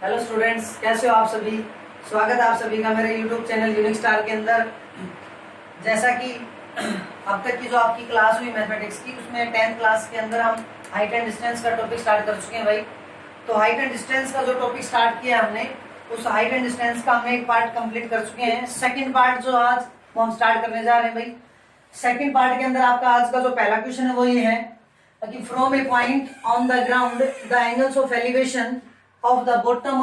Hello students, कैसे हो आप सभी। स्वागत है आप सभी का मेरे यूट्यूब चैनल यूनिक स्टार के अंदर। जैसा कि अब तक की जो आपकी क्लास हुई मैथमेटिक्स की, उसमें 10th क्लास के अंदर हम हाइट एंड डिस्टेंस का टॉपिक स्टार्ट कर चुके हैं भाई। तो हाइट एंड डिस्टेंस का जो टॉपिक स्टार्ट किया हमने, उस हाइट एंड डिस्टेंस का हमने एक पार्ट कंप्लीट कर चुके हैं। सेकेंड पार्ट जो आज वो हम स्टार्ट करने जा रहे हैं भाई। सेकेंड पार्ट के अंदर आपका आज का जो पहला क्वेश्चन है वो ये है कि from a point on the ground the angles of elevation of the bottom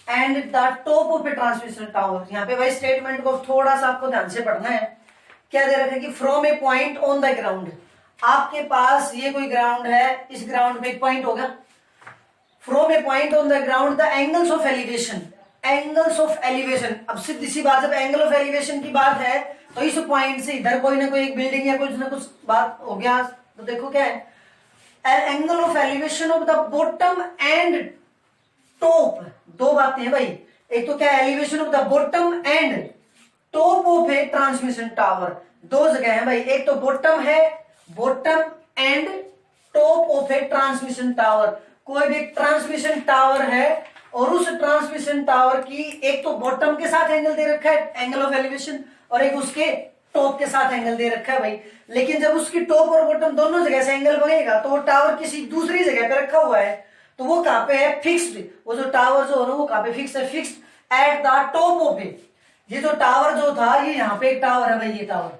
and the top of A transmission tower. यहाँ पे भाई स्टेटमेंट को थोड़ा सा आपको ध्यान से पढ़ना है। क्या दे रखा है कि from a point on the ground, आपके पास ये कोई ग्राउंड है, इस ग्राउंड पे एक पॉइंट होगा। From a point on the ground the angles of elevation, angles of elevation. अब सीधी सी बात, जब एंगल ऑफ एलिवेशन की बात है तो इस पॉइंट से इधर कोई ना कोई एक बिल्डिंग या कुछ ना कुछ बात हो गया। तो देखो क्या है, angle of elevation of the bottom and top. दो बातें हैं भाई, एक तो क्या है elevation of the bottom and top of A transmission tower. दो जगह है भाई, एक तो बॉटम है, bottom and top of A transmission tower. कोई भी ट्रांसमिशन टावर है और उस ट्रांसमिशन टावर की एक तो बॉटम के साथ एंगल दे रखा है, एंगल ऑफ एलिवेशन, और एक उसके टॉप के साथ एंगल दे रखा है भाई। लेकिन जब उसकी टॉप और बॉटम दोनों जगह से एंगल बनेगा तो वो टावर किसी दूसरी जगह पे रखा हुआ है, तो वो कहां पे है, फिक्स्ड। वो जो टावर जो है वो कहां पे फिक्स है, fixed at the top of it. ये जो टावर जो था, ये यहाँ पे एक टावर है भाई, ये टावर,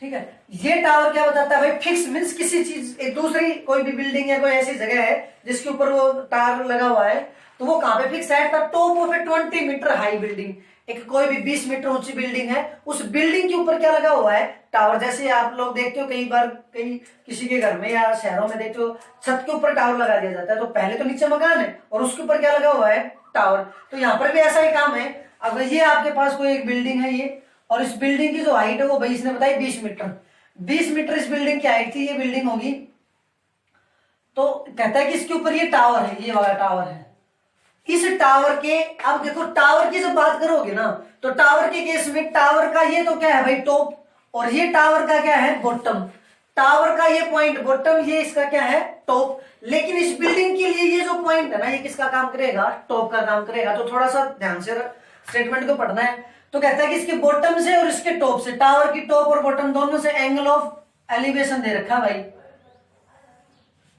ठीक है। ये टावर क्या बताता है भाई, फिक्स मींस किसी चीज, एक दूसरी कोई भी बिल्डिंग है, कोई ऐसी जगह है जिसके ऊपर वो टावर लगा हुआ है, तो वो कहां पे फिक्स है, at the top of a 20 metre high building. एक कोई भी 20 मीटर ऊंची बिल्डिंग है, उस बिल्डिंग के ऊपर क्या लगा हुआ है, टावर। जैसे आप लोग देखते हो कई बार, कई किसी के घर में या शहरों में देखते हो छत के ऊपर टावर लगा दिया जाता है, तो पहले तो नीचे मकान है और उसके ऊपर क्या लगा हुआ है, टावर। तो यहाँ पर भी ऐसा ही काम है। अगर ये आपके पास कोई एक बिल्डिंग है ये, और इस बिल्डिंग की जो हाइट है वो भाई इसने बताई 20 मीटर। 20 मीटर इस बिल्डिंग की हाइट थी, ये बिल्डिंग होगी। तो कहता है कि इसके ऊपर ये टावर है, ये वाला टावर है। इस टावर के, अब देखो टावर की जब बात करोगे ना, तो टावर के केस में टावर का ये तो क्या है भाई टॉप, और ये टावर का क्या है बॉटम। टावर का ये पॉइंट बॉटम, ये इसका क्या है टॉप। लेकिन इस बिल्डिंग के लिए ये जो पॉइंट है ना, ये किसका काम करेगा, टॉप का काम करेगा। तो थोड़ा सा ध्यान से स्टेटमेंट को पढ़ना है। तो कहता है कि इसके बॉटम से और इसके टॉप से, टावर की टॉप और बॉटम दोनों से एंगल ऑफ एलिवेशन दे रखा है भाई,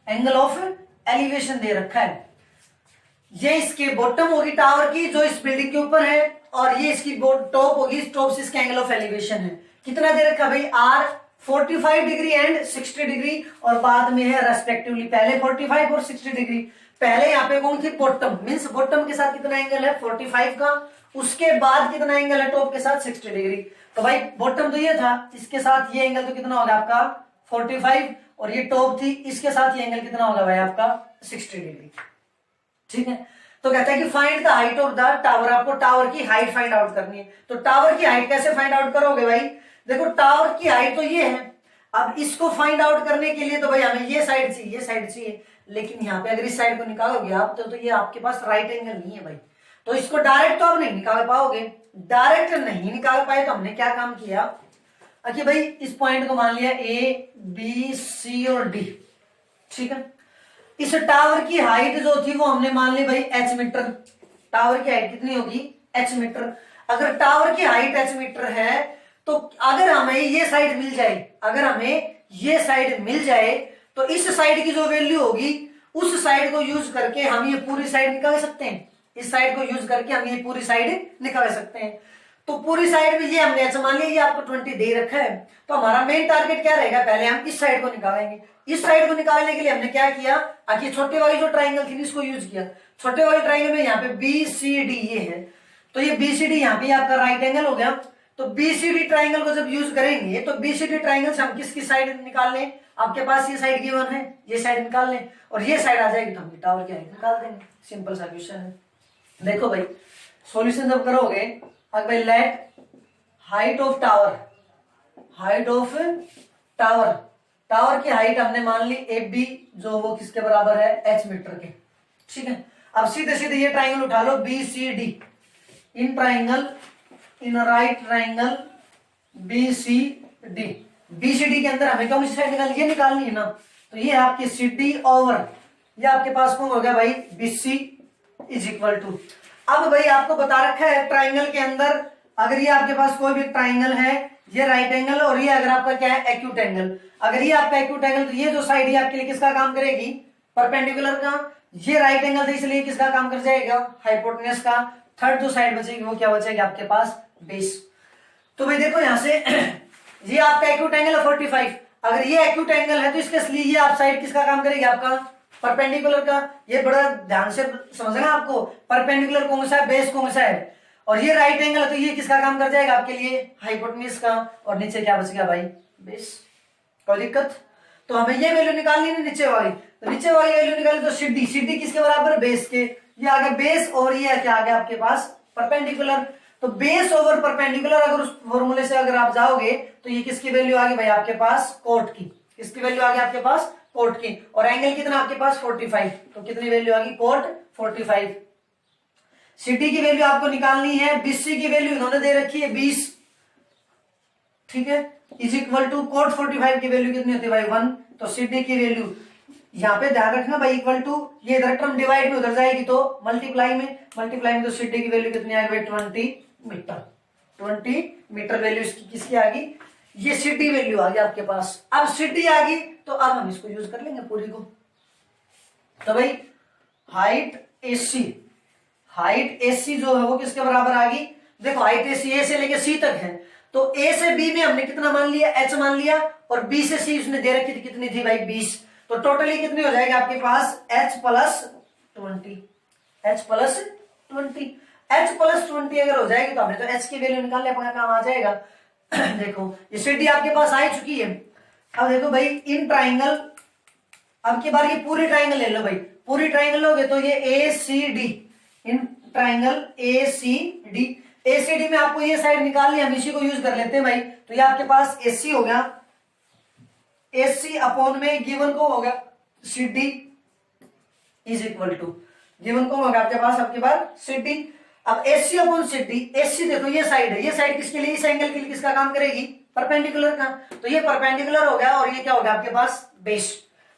एंगल ऑफ एलिवेशन दे रखा है। ये इसके बॉटम होगी टावर की जो इस बिल्डिंग के ऊपर है, और ये इसकी टॉप होगी, इस टॉप से इसका एंगल ऑफ एलिवेशन है। कितना दे रखा भाई, आर 45 डिग्री एंड 60 डिग्री, और बाद में है रेस्पेक्टिवली पहले 45 और 60 डिग्री। पहले यहाँ पे कौन थी, बॉटम, मीन्स बॉटम के साथ कितना एंगल है 45 का, उसके बाद कितना एंगल है टॉप के साथ 60 डिग्री। तो भाई बॉटम तो ये था, इसके साथ ये एंगल तो कितना होगा आपका 45, और ये टॉप थी, इसके साथ ये एंगल कितना होगा भाई आपका 60 डिग्री, ठीक है। तो कहता है कि find the height of the tower, आपको टावर की हाइट फाइंड आउट करनी है। तो टावर की हाइट कैसे फाइंड आउट करोगे भाई, देखो टावर की हाइट तो ये है। अब इसको फाइंड आउट करने के लिए तो भाई हमें ये साइड चाहिए, ये साइड चाहिए। लेकिन यहाँ पे अगर इस साइड को निकालोगे आप तो ये आपके पास राइट एंगल नहीं है भाई, तो इसको डायरेक्ट तो आप नहीं निकाल पाओगे। डायरेक्ट नहीं निकाल पाए तो हमने क्या काम किया कि भाई इस पॉइंट को मान लिया ए बी सी और डी, ठीक है। इस टावर की हाइट जो थी वो हमने मान ली भाई h मीटर। टावर की हाइट कितनी होगी, h मीटर। अगर टावर की हाइट h मीटर है, तो अगर हमें ये साइड मिल जाए, अगर हमें ये साइड मिल जाए, तो इस साइड की जो वैल्यू होगी, उस साइड को यूज करके हम ये पूरी साइड निकाल सकते हैं। इस साइड को यूज करके हम ये पूरी साइड निकाल सकते हैं। तो पूरी साइड में ये हमने ऐसा मान लिया, ये आपको 20 दे रखा है। तो हमारा मेन टारगेट क्या रहेगा, पहले हम इस साइड को निकालेंगे। इस साइड को निकालने के लिए हमने क्या किया, आखिर छोटे वाली जो ट्राइंगल थी इसको यूज किया। छोटे वाले ट्राइंगल में यहाँ पे बी सी डी ये है, तो ये बी सी डी यहाँ पे आपका राइट एंगल हो गया। तो बी सी डी ट्राइंगल को जब यूज करेंगे, तो बी सी डी ट्राइंगल से हम किसकी साइड निकाल लें, आपके पास ये साइड गिवन है, ये साइड निकाल लें, और ये साइड आ जाएगी तो हम टावर की हाइट निकाल देंगे। सिंपल सा क्वेश्चन है। देखो भाई सॉल्यूशन जब करोगे, अगर भाई late height of tower, height of tower, tower की हाइट हमने मान ली ए बी, जो वो किसके बराबर है h मीटर के, ठीक है। अब सीधे सीधे ये ट्राइंगल उठा लो B C D, in triangle, in right triangle B C D. B C D के अंदर हमें कौन सी साइड निकालनी, ये निकालनी है ना। तो ये आपकी सी डी ओवर, ये आपके पास कौन हो गया भाई B C is equal to, अब भाई आपको बता रखा है ट्राइंगल के अंदर, अगर ये आपके पास कोई भी ट्राइंगल है, ये राइट एंगल और ये अगर आपका क्या है एक्यूट एंगल, अगर ये आपका एक्यूट एंगल तो ये जो साइड है आपके लिए किसका काम करेगी, परपेंडिकुलर का, ये राइट एंगल था इसलिए किसका काम कर जाएगा, हाइपोटेन्यूज का, थर्ड जो साइड बचेगी वो क्या बचेगी आपके पास, बेस। तो भाई देखो यहां से ये आपका एक्यूट एंगल है 45, अगर ये एक्यूट एंगल है तो इसके लिए ये आप साइड किसका काम करेगी, आपका परपेंडिकुलर का। ये बड़ा ध्यान से समझना आपको, परपेंडिकुलर कौन सा है, बेस कौन सा है, और ये राइट एंगल है तो ये किसका काम कर जाएगा आपके लिए, हाइपोटेन्यूज का, और नीचे क्या बचेगा भाई, बेस। कोई दिक्कत, तो हमें ये वैल्यू निकालनी है नीचे वाली, तो नीचे वाली वैल्यू निकाली तो सीडी, सीडी किसके बराबर, बेस के, ये आ गया बेस और ये क्या आ गया आपके पास परपेंडिकुलर। तो बेस ओवर परपेंडिकुलर अगर उस फॉर्मूले से अगर आप जाओगे तो ये किसकी वैल्यू आ गई भाई आपके पास, कोट की, किसकी वैल्यू आ गई आपके पास, कोट की, और एंगल कितना आपके पास 45, तो कितनी वैल्यू आ गई, कोट 45। सीडी की वैल्यू आपको निकालनी है, बीसी की वैल्यू इन्होंने दे रखी है 20, ठीक है, इज इक्वल टू कोट 45 की वैल्यू कितनी होती है भाई 1, तो सीडी की वैल्यू यहाँ पे ध्यान रखना भाई इक्वल टू, ये इधर टर्म डिवाइड में उधर जाएगी तो मल्टीप्लाई में, तो सीडी की वैल्यू कितनी आ गई 20 मीटर, 20 मीटर वैल्यू इसकी किसकी आ गई, ये सीडी वैल्यू आ गई आपके पास। अब सीडी आ गई तो अब हम इसको यूज कर लेंगे पूरी को, तो भाई हाइट एसी, हाइट एसी जो है वो किसके बराबर आ गई, देखो हाइट एसी ए से लेके सी तक है, तो ए से बी में हमने कितना मान लिया, एच मान लिया, और बी से सी उसने दे रखी थी कितनी थी भाई 20, तो टोटली कितनी हो जाएगी आपके पास h plus 20, h plus 20, h plus 20 अगर हो जाएगी तो हमने तो h की वैल्यू निकालने अपना काम आ जाएगा। देखो ये सीडी आपके पास आ चुकी है। अब देखो भाई इन ट्राइंगल, अब की बार ये पूरी ट्राइंगल ले लो भाई, पूरी ट्राइंगल लोगे तो ये A C D, in triangle A C D, A C D में आपको ये साइड निकालनी है, हम इसी को यूज कर लेते हैं भाई, तो ये आपके पास ए सी हो गया, एसी अपॉन में गिवन को होगा CD is equal to, given को होगा आपके पास आपके पास सीडी। अब एसी अपॉन सीडी, एसी देखो ये साइड है, ये साइड किसके लिए, इस एंगल के लिए किसका काम करेगी, परपेंडिकुलर का, तो ये परपेंडिकुलर हो गया, और ये क्या हो गया आपके पास बेस,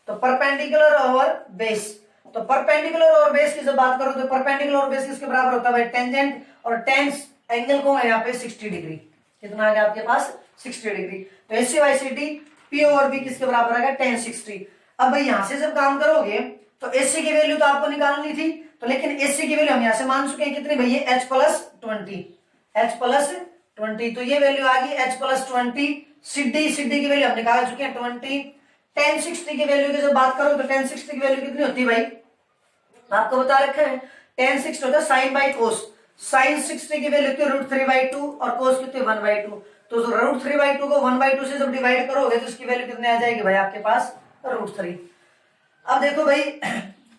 तो परपेंडिकुलर ओवर बेस, तो परपेंडिकुलर और बेस की जब बात करो तो परपेंडिकुलर और बेस किसके बराबर होता है भाई, टेंजेंट, और टेंस एंगल को है यहाँ पे 60 डिग्री, कितना आ गया आपके पास 60 डिग्री, तो एसी बाई सीडी पी और बी किसके बराबर आ गया 1060। अब भाई यहां से जब काम करोगे तो एसी की वैल्यू तो आपको निकालनी थी, तो लेकिन एसी की वैल्यू हम यहां से मान चुके हैं कितनी भाई, h प्लस 20, तो ये वैल्यू आ गई h प्लस 20, सीडी की वैल्यू हम निकाल चुके हैं 20, 1060 की वैल्यू की जब बात करो तो 1060 की वैल्यू कितनी होती है भाई, आपको बता रखा है 1060 होता है साइन बाई कोस, साइन 60 की वैल्यू होती है √3/2 और कोस कितनी 1/2, तो √3/2 को 1/2 से जब डिवाइड करोगे तो इसकी वैल्यू कितने आ जाएगी भाई आपके पास √3। अब देखो भाई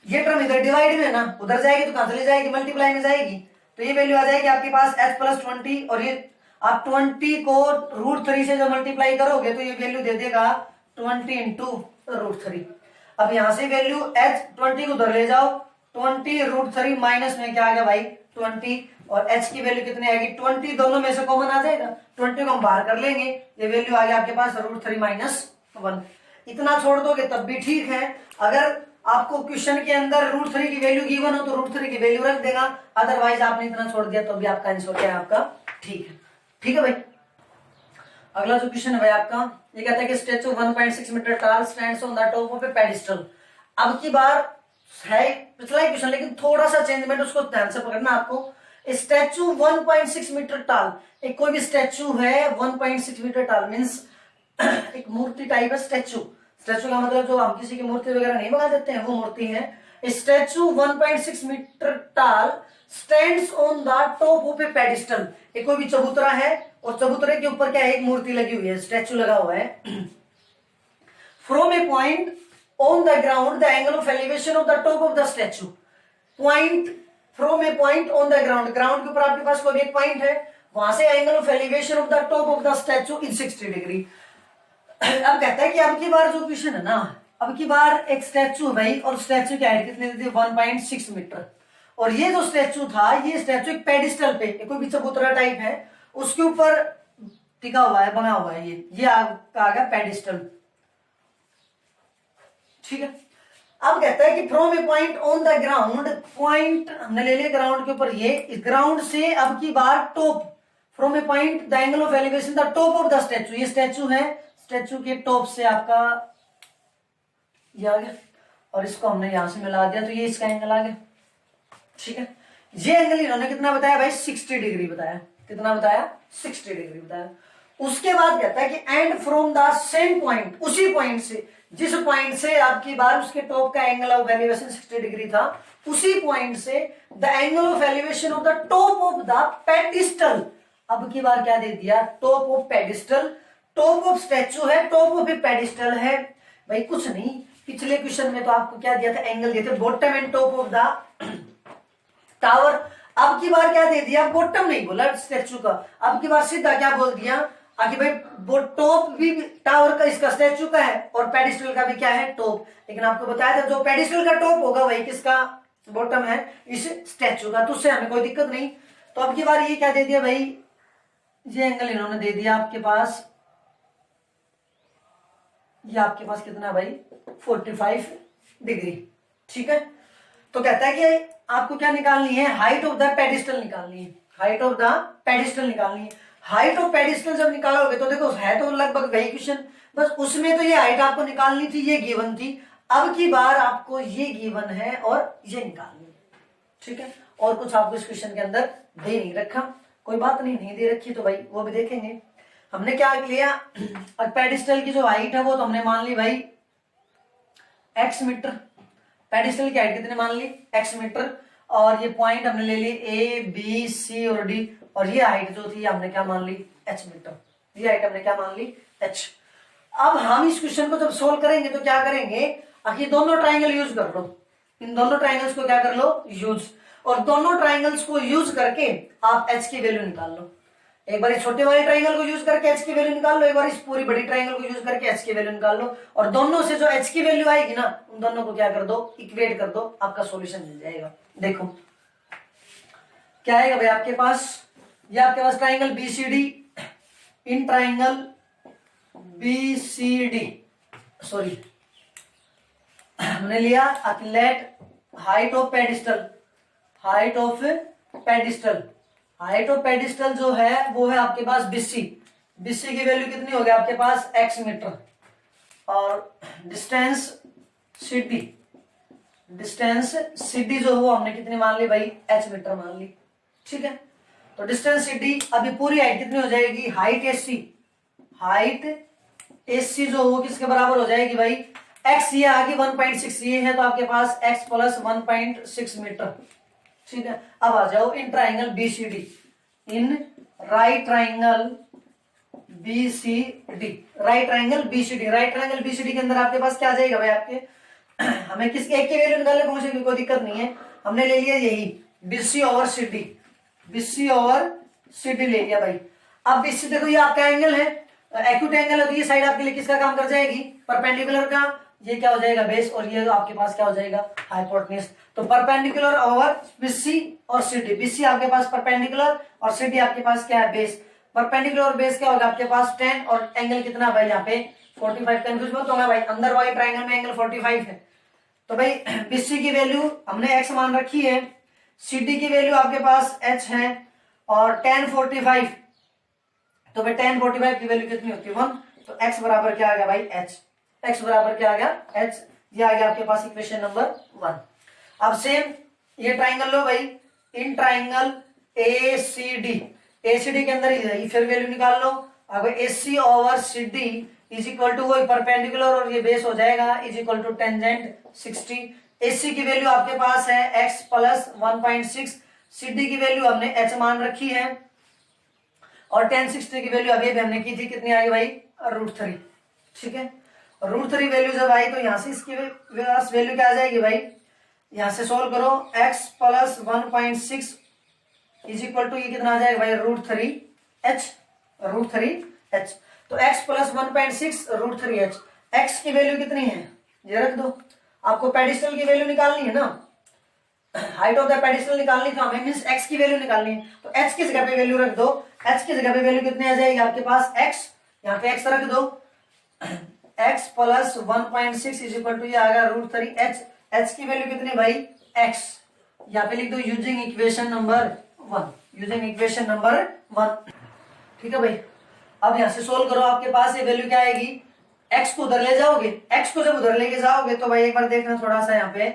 ये टर्म इधर डिवाइड में ना, उधर जाएगी तो कहां चली जाएगी, मल्टीप्लाई में जाएगी, तो ये वैल्यू आ जाएगी आपके पास h प्लस 20, और ये आप 20 को √3 से जब मल्टीप्लाई करोगे तो ये वैल्यू दे देगा 20 इंटू √3। अब यहां से वैल्यू h 20 को उधर ले जाओ, 20 √3 माइनस में क्या आ गया भाई 20, और h की वैल्यू कितनी आएगी 20, दोनों में से कॉमन आ जाएगा, 20 को हम बाहर कर लेंगे, ये वैल्यू आ गया आपके पास √3 माइनस 1। इतना छोड़ दोगे तब भी ठीक है, अगर आपको क्वेश्चन के अंदर √3 की वैल्यू गिवन हो तो √3 की वैल्यू रख देगा, अदरवाइज आपने इतना छोड़ दिया तो भी आपका आंसर क्या है आपका ठीक है। ठीक है भाई, अगला जो क्वेश्चन है भाई आपका, ये कहता है कि स्टैचू 1.6 मीटर टाल stands on the top of A pedestal. अब की बार है पिछला ही क्वेश्चन लेकिन थोड़ा सा चेंजमेंट, उसको ध्यान से पकड़ना आपको। स्टैचू 1.6 मीटर टाल, एक कोई भी स्टैचू है 1.6 मीटर टाल, मींस एक मूर्ति टाइप है स्टैचू, स्टैचू का मतलब जो हम किसी की मूर्ति वगैरह नहीं बना देते हैं वो मूर्ति है। स्टैचू 1.6 मीटर टाल stands on the top of A pedestal, एक कोई भी चबूतरा है और चबूतरे के ऊपर क्या है, एक मूर्ति लगी हुई है, स्टैचू लगा हुआ है। From a point on the ground the angle of elevation of the top of the statue, point from a point on the ground, ground के ऊपर आपके पास कोई एक पॉइंट है, वहां से angle of elevation of the top of the statue is 60 degree. अब कहता है कि अब की बार जो क्वेश्चन है ना, अब की बार एक स्टैचू भाई, और स्टैचू की हाइट कितनी थी 1.6 मीटर, और ये जो स्टैचू था ये स्टैचू एक पेडिस्टल पे, कोई भी चबूतरा टाइप है उसके ऊपर टिका हुआ है, बना हुआ है, ये आ गया पेडिस्टल। ठीक है, अब कहता है कि from a point on the ground, point हमने ले लिया ग्राउंड के ऊपर, ये ग्राउंड से अब की बार top, from a point the angle of elevation the top of the statue, ये स्टैचू है, स्टैचू के टॉप से आपका ये आ गया और इसको हमने यहां से मिला दिया तो ये इसका एंगल आ गया। ठीक है, ये एंगल इन्होंने कितना बताया भाई 60 डिग्री बताया, कितना बताया 60 डिग्री बताया। उसके बाद कहता है कि and from the same point, उसी पॉइंट से, जिस पॉइंट से आपकी बार उसके टॉप का एंगल ऑफ एलिवेशन 60 डिग्री था, उसी पॉइंट से the angle of elevation of the top of the pedestal, अब की बार क्या दे दिया top of pedestal, top of statute है, टॉप ऑफ पेडिस्टल है भाई, कुछ नहीं, पिछले क्वेश्चन में तो आपको क्या दिया था एंगल दिए थे bottom and top of the tower, अब की बार क्या दे दिया बॉटम नहीं बोला स्टैचू का, अब की बार सीधा क्या बोल दिया आगे भाई वो टॉप भी टावर का इसका स्टैचू का है और पेडिस्टल का भी क्या है टॉप, लेकिन आपको बताया था जो पेडिस्टल का टॉप होगा वही किसका बॉटम है इस स्टैचू का, तो उससे हमें कोई दिक्कत नहीं। तो अब की बार ये क्या दे दिया भाई, ये एंगल इन्होंने दे दिया आपके पास, ये आपके पास कितना भाई 45 डिग्री। ठीक है, तो कहता है कि आपको क्या निकालनी है, हाइट ऑफ द पेडिस्टल निकालनी है, हाइट ऑफ द पेडिस्टल निकालनी है। हाइट ऑफ पेडिस्टल जब निकालोगे तो देखो है तो लगभग वही क्वेश्चन, बस उसमें तो ये हाइट आपको निकालनी थी, ये गिवन थी, अब की बार आपको ये गिवन है और ये निकालनी है। ठीक है, और कुछ आपको इस क्वेश्चन के अंदर दे नहीं रखा, कोई बात नहीं, नहीं दे रखी तो भाई वो भी देखेंगे। हमने क्या लिया, पेडिस्टल की जो हाइट है वो तो हमने मान ली भाई x मीटर, पेडिस्टल की हाइट कितने मान ली x मीटर, और ये पॉइंट हमने ले ली A B C और D, और ये हाइट जो थी हमने क्या मान ली h मीटर, ये हाइट हमने क्या मान ली h। अब हम इस क्वेश्चन को जब सोल्व करेंगे तो क्या करेंगे, आखिर दोनों ट्राइंगल यूज कर लो, इन दोनों ट्राइंगल्स को क्या कर लो यूज, और दोनों ट्राइंगल्स को यूज करके आप h की वैल्यू निकाल लो, एक बार इस छोटे वाले ट्राइंगल को यूज करके h की वैल्यू निकाल लो, एक बार इस पूरी बड़ी ट्राइंगल को यूज करके h की वैल्यू निकाल लो, और दोनों से जो h की वैल्यू आएगी ना उन दोनों को क्या कर दो इक्वेट कर दो, आपका सॉल्यूशन मिल जाएगा। देखो क्या आएगा भाई आपके पास, ये आपके पास triangle BCD, in triangle BCD sorry हमने लिया let height of pedestal, height of pedestal, height of pedestal जो है वो है आपके पास BC, BC की वैल्यू कितनी हो गई आपके पास x मीटर, और डिस्टेंस CD, डिस्टेंस CD जो वो हमने कितनी मान ली भाई h मीटर मान ली। ठीक है, तो डिस्टेंस CD, अभी पूरी हाइट कितनी हो जाएगी, हाइट AC, हाइट AC जो वो किसके बराबर हो जाएगी भाई x, ये आगे 1.6 ये है तो आपके पास x प्लस 1.6 मीटर। ठीक है, अब आ जाओ इन ट्राइंगल BCD, इन right triangle BCD, right triangle BCD, right triangle BCD के अंदर आपके पास क्या आ जाएगा भाई आपके हमें किस एक की वैल्यू निकालने पहुंचे कोई दिक्कत नहीं है, हमने ले लिया यही BC over CD, BC over CD ले लिया भाई। अब BC देखो ये आपका एंगल है, एक्यूट एंगल है तो ये साइड आपके लिए किसका काम कर जाएगी परपेंडिकुलर का, ये क्या हो जाएगा बेस, और ये आपके पास क्या हो जाएगा हाइपोटेन्यूज। तो परपेंडिकुलर ओवर BC और CD, BC आपके पास परपेंडिकुलर और CD आपके पास क्या है बेस, परपेंडिकुलर और बेस क्या होगा आपके पास 10 और एंगल कितना भाई यहाँ पे 45, कंफ्यूज मत होगा भाई, अंदर वाले ट्राइंगल में एंगल 45 है। तो भाई BC की वैल्यू हमने x मान रखी है, CD की वैल्यू आपके पास h है, और tan 45, तो भाई tan 45 की वैल्यू कितनी होती है 1, तो x बराबर क्या आ गया भाई h, x बराबर क्या आ गया h, ये आ गया आपके पास इक्वेशन नंबर 1। अब सेम ये ट्राइंगल लो भाई, इन ट्राइंगल ACD, ACD के अंदर ही फिर वैल्यू निकाल लो, अब AC over CD is equal to वही परपेंडिकुलर और ये बेस हो जाएगा is equal to tangent 60, AC की वैल्यू आपके पास है x प्लस 1.6, CD की वैल्यू हमने h मान रखी है, और tan 60 की वैल्यू अभी हमने की थी कितनी आई भाई √3। ठीक है, √3 वैल्यू जब आई तो यहाँ से इसकी वैल्यू क्या आ जाएगी भाई, यहाँ से सोल्व करो x plus 1.6 is equal to ये कितना आ जाएगा भाई √3h, √3h, तो x प्लस 1.6 √3h, x की वैल्यू कितनी है ये रख दो, आपको पेडिस्टल की वैल्यू निकालनी है ना, हाइट ऑफ द पेडिस्टल निकालनी, तो हमें मींस x की वैल्यू निकालनी है, तो h की जगह पे वैल्यू रख दो, h की जगह पे वैल्यू कितनी आ जाएगी आपके पास x, यहाँ पे x रख दो, x plus 1.6 is equal to ये आ गया √3h, एच की वैल्यू कितनी भाई एक्स, यहाँ पे लिख दो using equation number 1, using equation number 1। ठीक है भाई, अब यहाँ से सोल्व करो, आपके पास ये वैल्यू क्या आएगी, एक्स को उधर ले जाओगे, एक्स को जब उधर लेके जाओगे तो भाई एक बार देखना थोड़ा सा यहाँ पे,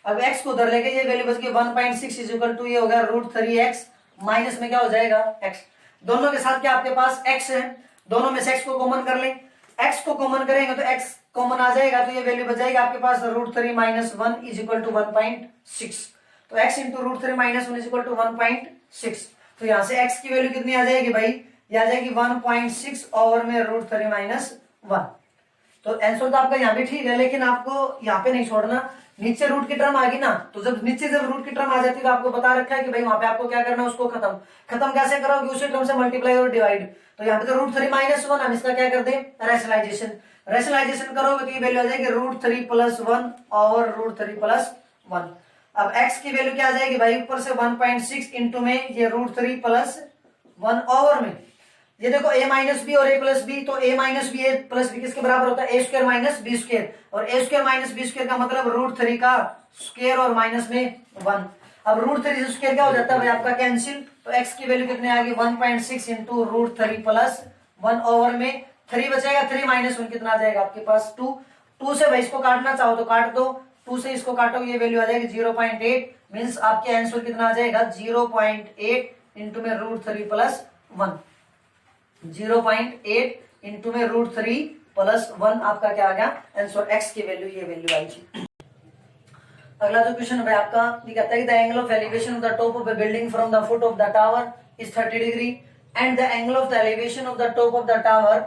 अब एक्स को उधर लेके ये वैल्यू बच गई 1.6 इज इक्वल टू ये हो गया √3x माइनस में क्या हो जाएगा x, दोनों के साथ क्या आपके पास x है, दोनों में से x को कॉमन कर लें, x को कॉमन करेंगे तो x कॉमन आ जाएगा, तो ये वैल्यू बच जाएगी आपके पास √3 - 1 इज इक्वल टू 1.6, तो x into √3 - 1 is equal to 1.6, तो यहाँ से x की वैल्यू कितनी आ जाएगी भाई, ये आ जाएगी 1.6 ओवर में √3 - 1। तो आंसर तो आपका यहाँ भी ठीक है, लेकिन आपको यहाँ पे नहीं छोड़ना, नीचे रूट की टर्म आ गई ना, तो जब नीचे जब रूट की टर्म आ जाती है तो आपको बता रखा है कि भाई वहां पे आपको क्या करना है, उसको खत्म कैसे करोगे, उसी टर्म से मल्टीप्लाई और डिवाइड, तो यहाँ पे तो √3 - 1 हम इसका क्या कर दें रैशनलाइजेशन करोगे तो ये वैल्यू आ जाएगी √3 + 1 ओवर √3 + 1। अब x की वैल्यू क्या आ जाएगी भाई, ऊपर से 1.6 इंटू में ये √3 + 1 ओवर में ये देखो a - b और a + b, तो a - b a + b किसके बराबर होता है, a² - b², और a² - b² का मतलब √3 का स्क्वायर और माइनस में 1। अब √3 से स्क्वायर क्या हो जाता है भाई आपका कैंसिल, तो x की वैल्यू कितने आ गई 1.6 इंटू √3 + 1 ओवर में 3 बचेगा, 3 - 1 कितना आ जाएगा आपके पास 2 से भाई इसको काटना चाहो तो काट दो, 2 से इसको काटो ये वैल्यू आ जाएगी 0.8, मीन्स आपके आंसर कितना आ जाएगा 0.8 इंटू में √3 + 1, 0.8 इंटू में √3 + 1 आपका क्या आ गया आंसर, x की वैल्यू ये वैल्यू आई थी। अगला जो क्वेश्चन है भाई आपका, ये कहता है कि the angle of elevation of the top of the building from the foot of the tower is 30 degree and the angle of the elevation of the top of the tower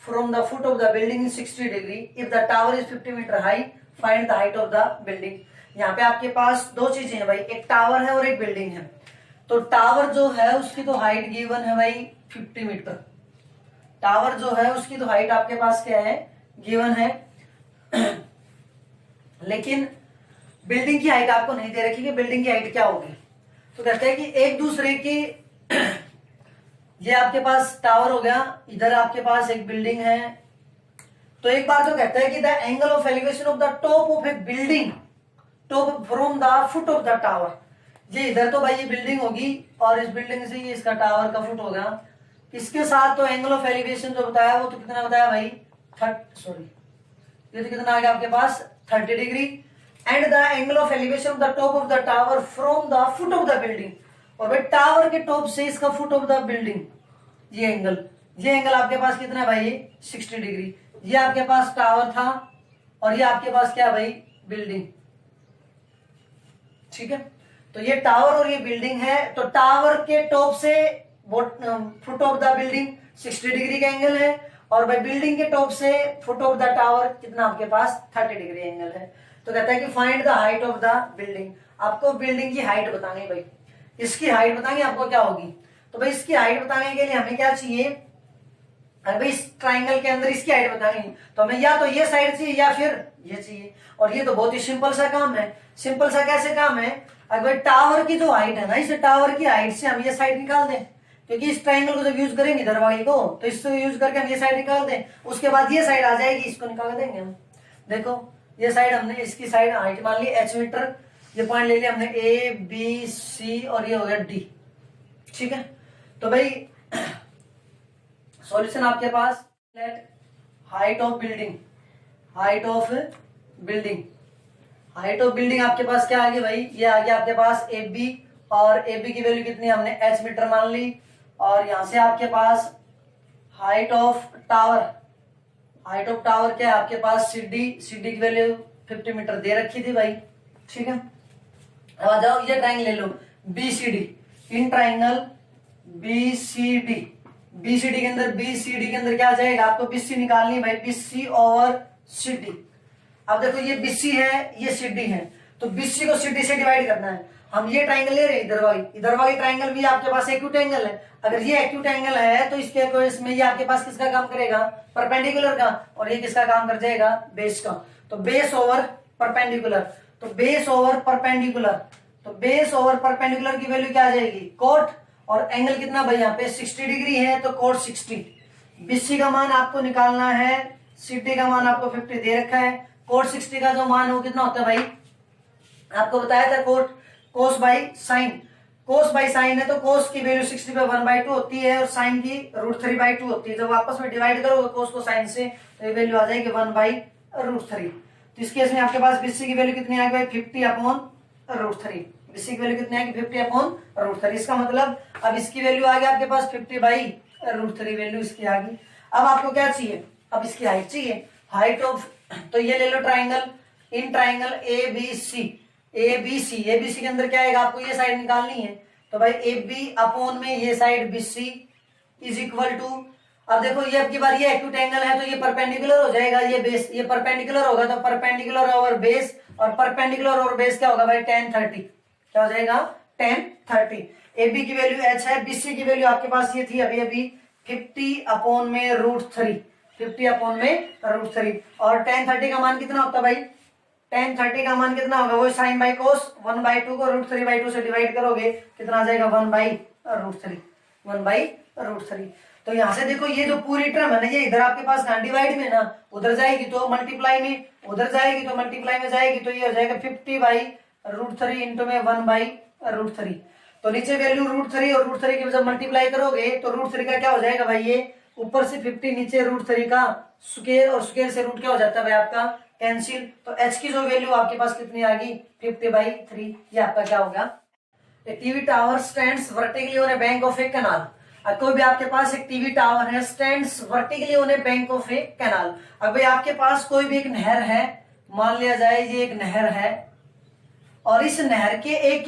from the foot of the building is 60 degree if the tower is 50 metre high, find the height of the building. यहाँ पे आपके पास दो चीजें हैं भाई, एक tower है और एक बिल्डिंग है, तो टावर जो है उसकी तो हाइट गिवन है भाई 50 मीटर, टावर जो है उसकी तो हाइट आपके पास क्या है गिवन है लेकिन बिल्डिंग की हाइट आपको नहीं दे रखी कि बिल्डिंग की हाइट क्या होगी, तो कहते हैं कि एक दूसरे की ये आपके पास टावर हो गया, इधर आपके पास एक बिल्डिंग है, तो एक बार तो कहता है कि the angle of elevation of the top of A building top from the foot of the tower, ये इधर तो भाई ये बिल्डिंग होगी और इस बिल्डिंग से ये इसका टावर का फुट होगा, इसके साथ तो एंगल ऑफ एलिवेशन जो बताया वो तो कितना बताया भाई ये तो कितना आ गया आपके पास 30 degree and the angle of elevation of the top of the tower from the foot of the building, और भाई टावर के टॉप से इसका फुट ऑफ द बिल्डिंग ये एंगल आपके पास कितना है भाई 60 डिग्री, ये आपके पास टावर था और ये आपके पास क्या भाई बिल्डिंग, ठीक है, तो ये टावर और ये बिल्डिंग है, तो टावर के टॉप से foot of the building 60 degree का एंगल है और भाई बिल्डिंग के टॉप से फुट ऑफ द टावर कितना आपके पास 30 डिग्री एंगल है, तो कहता है कि find the height of the building, आपको बिल्डिंग की हाइट बतानी भाई, इसकी हाइट बताएंगे आपको क्या होगी, तो भाई इसकी हाइट बताने के लिए हमें क्या चाहिए, अरे भाई इस ट्राइंगल के अंदर इसकी हाइट बतानी, तो हमें या तो ये साइड चाहिए या फिर ये चाहिए, और ये तो बहुत ही सिंपल सा काम है, सिंपल सा कैसे काम है, अगर टावर की जो हाइट है ना, इस टावर की हाइट से हम ये साइड निकाल दें, क्योंकि इस ट्राइंगल को जब यूज करेंगे दरवाजे को तो इससे यूज करके हम ये साइड निकाल दें, उसके बाद ये साइड आ जाएगी, इसको निकाल देंगे हम, देखो ये साइड हमने इसकी साइड हाइट मान ली h मीटर, ये पॉइंट ले लिया हमने ए बी सी और ये हो गया डी, ठीक है, तो भाई सॉल्यूशन आपके पास लेट हाइट ऑफ बिल्डिंग आपके पास क्या आ गया भाई, ये आ गया आपके पास ए बी, और ए बी की वैल्यू कितनी हमने h मीटर मान ली, और यहां से आपके पास हाइट ऑफ टावर क्या है आपके पास सी डी की वैल्यू 50 मीटर दे रखी थी भाई, ठीक है, अब आ जाओ ये ट्राइंगल ले लो BCD, इन ट्राइंगल BCD के अंदर BCD के अंदर क्या आ जाएगा, आपको BC निकालनी भाई, BC ओवर CD, अब देखो ये BC है ये CD है, तो BC को CD से डिवाइड करना है, हम ये ट्राइंगल ले रहे हैं इधर वाली ट्राइंगल भी आपके पास एक्यूट एंगल है, अगर ये एक्यूट एंगल है तो इसके केस में ये आपके पास किसका काम करेगा परपेंडिकुलर का, और ये किसका काम कर जाएगा बेस का, तो बेस ओवर परपेंडिकुलर, तो बेस ओवर परपेंडिकुलर की वैल्यू क्या आ जाएगी कोट, और एंगल कितना भाई यहाँ पे 60 डिग्री है तो कोट 60, BC का मान आपको निकालना है, CD का मान आपको 50 दे रखा है, कोट 60 का जो मान हो कितना होता है भाई आपको बताया था cos by sine, cos by sine है तो कोस की वैल्यू 60/1/2 होती है और साइन की √3/2 होती है। जब आपस में डिवाइड करोगे कोस को साइन से तो ये वैल्यू आ जाएगी 1/√3। तो इस केस में आपके पास बीसी की वैल्यू कितनी आएगी भाई 50/√3। बीसी की वैल्यू कितनी आएगी 50/√3। इसका मतलब अब इसकी वैल्यू आ गई आपके पास 50/√3 वैल्यू इसकी आ गई। अब आपको क्या चाहिए, अब इसकी हाइट चाहिए, हाइट ऑफ, तो ये ले लो triangle, in triangle ABC, ABC के अंदर क्या आएगा, आपको ये साइड निकालनी है तो भाई AB अपॉन में ये side BC is equal to, अब देखो ये अब की बार ये एक्यूट एंगल है तो ये परपेंडिकुलर हो जाएगा, ये बेस, ये परपेंडिकुलर होगा तो परपेंडिकुलर ओवर बेस, और परपेंडिकुलर ओवर बेस क्या होगा भाई tan 30, क्या हो जाएगा tan 30। AB की वैल्यू h है, BC की वैल्यू आपके पास ये थी अभी अभी 50/√3, 50/√3, और tan 30 का मान कितना होता है भाई, tan 30 का मान कितना होगा, वो साइन बाई कोस 1/2 को √3/2 से डिवाइड करोगे कितना आ जाएगा 1/√3, 1/√3। तो यहाँ से देखो ये जो पूरी टर्म है ना ये इधर आपके पास डिवाइड में ना, उधर जाएगी तो मल्टीप्लाई में, उधर जाएगी तो मल्टीप्लाई में जाएगी, तो ये हो जाएगा 50/√3 इंटू में 1/√3। तो नीचे वैल्यू √3 और √3 की जब मल्टीप्लाई करोगे तो √3 का क्या हो जाएगा भाई, ये ऊपर से 50 नीचे √3 का स्क्वायर, और स्क्वायर से रूट क्या हो जाता है भाई आपका कैंसिल। तो h की जो वैल्यू आपके पास कितनी आ गई 50/3, ये आपका क्या होगा। TV tower stands vertically on A bank of A canal, कोई भी आपके पास एक टीवी टावर है stands vertically on A bank of A canal. अब भाई आपके पास कोई भी एक नहर है, मान लिया जाए ये एक नहर है और इस नहर के एक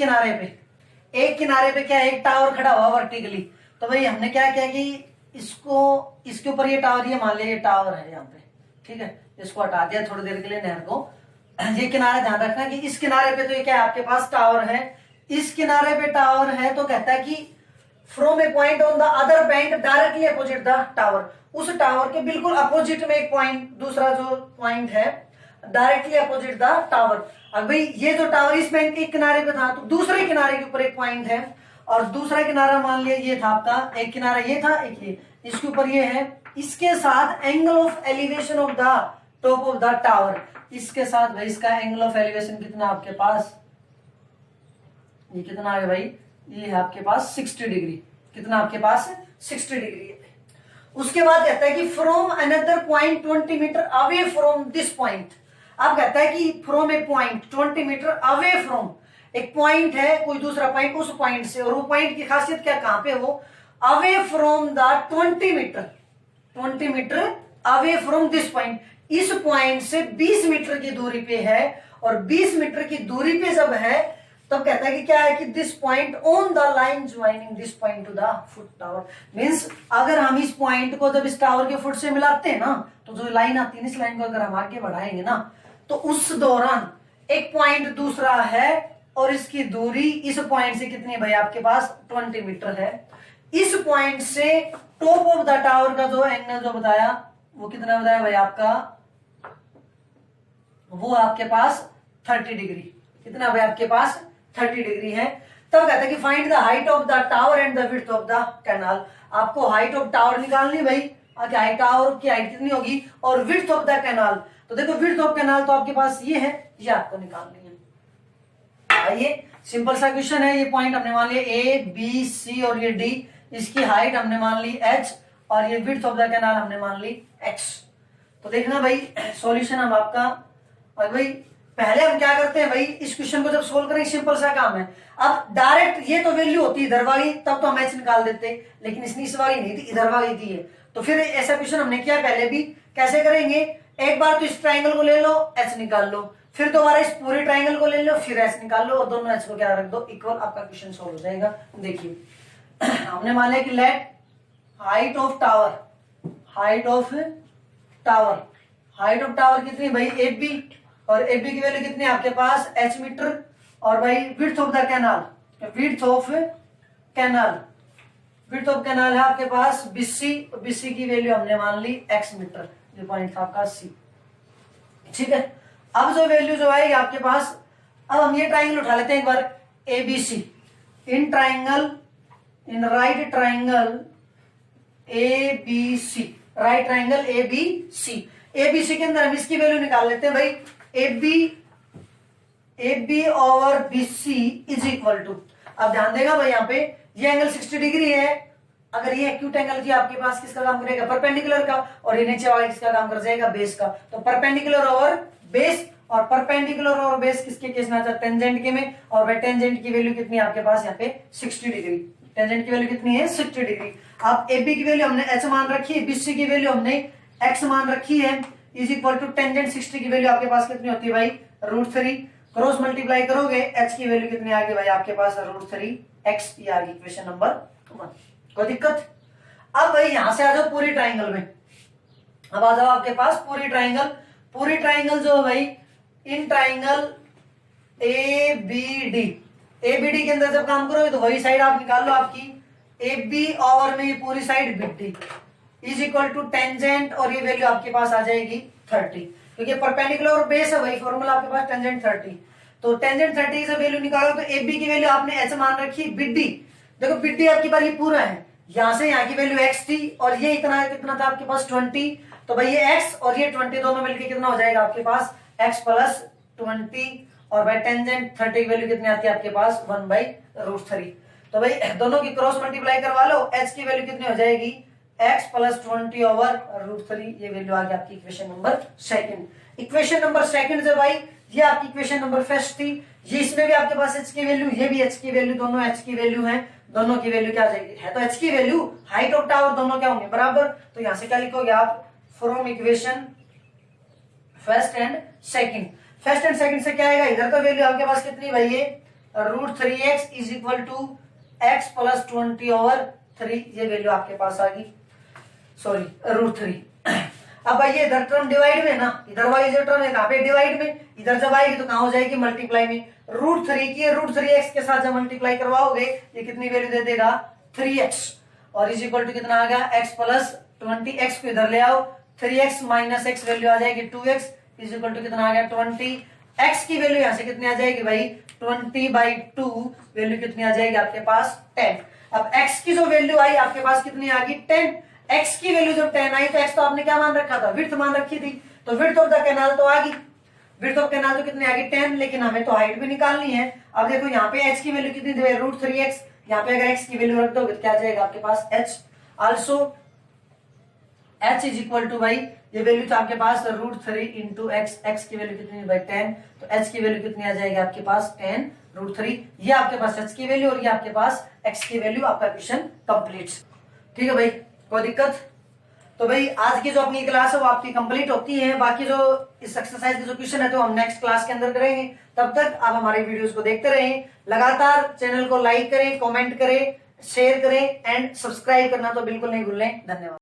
किनारे पे क्या है एक टावर खड़ा हुआ वर्टिकली। तो भाई हमने क्या किया कि इसको, इसके ऊपर ये टावर, ये मान लिया ये टावर है यहाँ पे, ठीक है, इसको हटा दिया थोड़ी देर के लिए नहर को। ये किनारा ध्यान रखना कि इस किनारे पे तो ये क्या है आपके पास टावर है, इस किनारे पे टावर है तो कहता है कि from a point on the other bank directly opposite the tower, उस टावर के बिल्कुल अपोजिट में एक पॉइंट, दूसरा जो पॉइंट है डायरेक्टली अपोजिट द टावर। अब भाई ये जो टावर इस बैंक के किनारे पे था तो दूसरे किनारे के ऊपर एक पॉइंट है, और दूसरा किनारा मान लिया ये था आपका, एक किनारा ये था एक ये, इसके ऊपर ये है, इसके साथ angle of elevation of the top of the tower, इसके साथ भाई इसका एंगल ऑफ एलिवेशन कितना आपके पास, ये कितना है भाई, ये है आपके पास 60 डिग्री, कितना आपके पास 60 डिग्री है। उसके बाद कहता है कि from another point 20 metre away from this point. अब कहता है कि from a point 20 metre away from, एक पॉइंट है कोई दूसरा पॉइंट उस पॉइंट से, और वो पॉइंट की खासियत क्या, कहां पे हो, away from the 20 metre away from this point, इस पॉइंट से 20 मीटर की दूरी पे है, और 20 मीटर की दूरी पे जब है तब कहता है कि क्या है कि this point on the line joining this point two the foot tower. Means अगर हम इस पॉइंट को जब इस टावर के फुट से मिलाते हैं ना, तो जो लाइन आती है इस लाइन को अगर हम आगे बढ़ाएंगे ना, तो उस दौरान एक पॉइंट दूसरा है और इसकी दूरी इस पॉइंट से कितनी है भाई आपके पास 20 मीटर है। इस पॉइंट से टॉप ऑफ द टावर का जो एंगल जो बताया वो कितना बताया भाई आपका, वो आपके पास 30 डिग्री, कितना भाई आपके पास 30 डिग्री है। तब कहता है कि find the height of the tower and the width of the canal. आपको हाइट ऑफ टावर निकालनी भाई, टावर की हाइट कितनी होगी, और विड्थ ऑफ द कैनाल, तो देखो विड्थ ऑफ कैनाल तो आपके पास ये है, ये आपको निकालनी है। आइए सिंपल सा क्वेश्चन है, ये पॉइंट हमने मान लिया ए बी सी और ये डी, इसकी हाइट हमने मान ली h और ये विड्थ ऑफ द कैनाल हमने मान ली x। तो देखना भाई सॉल्यूशन हम आपका, और भाई पहले हम क्या करते हैं भाई, इस क्वेश्चन को जब सोल्व करें सिंपल सा काम है। अब डायरेक्ट ये तो वैल्यू होती इधर वाली, तब तो हम h निकाल देते, लेकिन इसने इस वाली नहीं थी, इधर वाली थी है, तो फिर ऐसा क्वेश्चन हमने किया पहले भी। कैसे करेंगे, एक बार तो इस ट्राइंगल को ले लो h निकाल लो, फिर दोबारा इस पूरे ट्राइंगल को ले लो फिर h निकाल लो, और दोनों h को क्या रख दो इक्वल, आपका क्वेश्चन सोल्व हो जाएगा। देखिए हमने मान लिया कि late height of tower, height of tower कितनी भाई AB, और AB की वैल्यू कितनी आपके पास h मीटर, और भाई width of the canal, width of canal है आपके पास BC, BC की वैल्यू हमने मान ली x मीटर, जो पॉइंट था आपका C, ठीक है। अब जो वैल्यू जो आएगी आपके पास, अब हम ये ट्राइंगल उठा लेते हैं एक बार ABC, in triangle, in right triangle ABC, right triangle ABC के अंदर हम इसकी वैल्यू निकाल लेते हैं भाई। A B over B C is equal to, अब ध्यान देगा भाई यहाँ पे ये एंगल 60 डिग्री है, अगर ये एक्यूट एंगल थी आपके पास किसका काम करेगा, परपेंडिकुलर का, और ये नीचे वाला किसका काम कर जाएगा, बेस का। तो परपेंडिकुलर ओवर बेस, और परपेंडिकुलर ओवर बेस किसके केस में आता है, टेंजेंट के में, और वह टेंजेंट की वैल्यू कितनी है आपके पास यहाँ पे 60 डिग्री, टेंजेंट की वैल्यू कितनी है 60 डिग्री। अब ए बी की वैल्यू हमने एच मान रखी है, बी सी की वैल्यू हमने एक्स मान रखी है, इज इक्वल टू टेंजेंट 60 की वैल्यू आपके पास कितनी होती है भाई, √3, क्रॉस मल्टीप्लाई करोगे एच की वैल्यू कितनी आ गई भाई आपके पास √3x, ये आ गई इक्वेशन नंबर 1। कोई दिक्कत? अब भाई यहां से आ जाओ पूरी ट्राइंगल में, अब आ जाओ आपके पास पूरी ट्राइंगल, पूरी ट्राइंगल जो है भाई in triangle A B D, A B D के अंदर जब काम करोगे तो वही साइड आप निकाल लो आपकी ए बी और में ये पूरी side B D is equal to tangent, और ये वैल्यू आपके पास आ जाएगी 30, क्योंकि परपेंडिकुलर और बेस है, वही फॉर्मूला आपके पास टेंजेंट 30। तो टेंजेंट 30 से वैल्यू निकालो तो ए बी की वैल्यू आपने ऐसे मान रखी बिड्डी, देखो बिड्डी आपकी बार ये पूरा है, यहां से यहाँ की वैल्यू x थी, और ये इतना कितना था आपके पास 20, तो भाई ये x और ये 20 दोनों मिलके कितना हो जाएगा आपके पास x प्लस 20, और भाई टेंजेंट 30 की वैल्यू कितनी आती है आपके पास 1/√3। तो भाई दोनों की क्रॉस मल्टीप्लाई करवा लो, h की वैल्यू कितनी हो जाएगी x प्लस 20 ओवर √3, ये वैल्यू आ गई आपकी equation number second. Equation number second से भाई ये आपकी इक्वेशन नंबर फर्स्ट थी, ये इसमें भी आपके पास h की वैल्यू, ये भी h की वैल्यू, दोनों h की वैल्यू है, दोनों की वैल्यू क्या आ जाएगी, है तो h की वैल्यू, हाइट ऑफ टावर दोनों क्या होंगे बराबर, तो यहां से क्या लिखोगे आप, from equation first and second, first and second से क्या आएगा, इधर तो वैल्यू आपके पास कितनी भाई ये √3x is equal to x plus 20 over 3, ये वैल्यू आपके पास आ गई, सॉरी √3। अब भाई ये इधर टर्म डिवाइड में ना, इधर वाली जो टर्म है कहां पे डिवाइड में, इधर जब आएगी तो कहां हो जाएगी मल्टीप्लाई में, √3 की √3x के साथ जब मल्टीप्लाई करवाओगे ये कितनी वैल्यू दे देगा 3x, और इज इक्वल टू कितना आ गया x प्लस 20, x को इधर ले आओ, 3x माइनस x वैल्यू आ जाएगी 2x, इज इक्वल टू कितना आ गया 20, x की वैल्यू यहां से कितनी आ जाएगी भाई 20/2, वैल्यू कितनी आ जाएगी आपके पास 10। अब x की जो वैल्यू आई आपके पास कितनी आ गई 10, x की वैल्यू जब 10 आई तो x तो आपने क्या मान रखा था, विड्थ मान रखी थी, तो विड्थ ऑफ द कैनाल तो आ गई, विड्थ ऑफ कैनाल तो कितनी आ गई 10, लेकिन हमें तो हाइट भी निकालनी है। अब देखो यहाँ पे h की वैल्यू कितनी दी है √3x, यहाँ पे अगर x की वैल्यू रख दोगे तो क्या आ जाएगा आपके पास h, also h is equal to भाई ये वैल्यू तो आपके पास √3 इंटू x की वैल्यू कितनी भाई 10, तो h की वैल्यू कितनी आ जाएगी आपके पास 10√3, ये आपके पास h की वैल्यू और ये आपके पास x की वैल्यू, आपका क्वेश्चन कंप्लीट। ठीक है भाई, कोई दिक्कत? तो भाई आज की जो अपनी क्लास है वो आपकी कंप्लीट होती है, बाकी जो इस एक्सरसाइज के जो क्वेश्चन है तो हम नेक्स्ट क्लास के अंदर करेंगे। तब तक आप हमारे वीडियोस को देखते रहें, लगातार चैनल को लाइक करें, कमेंट करें, शेयर करें एंड सब्सक्राइब करना तो बिल्कुल नहीं भूलें। धन्यवाद।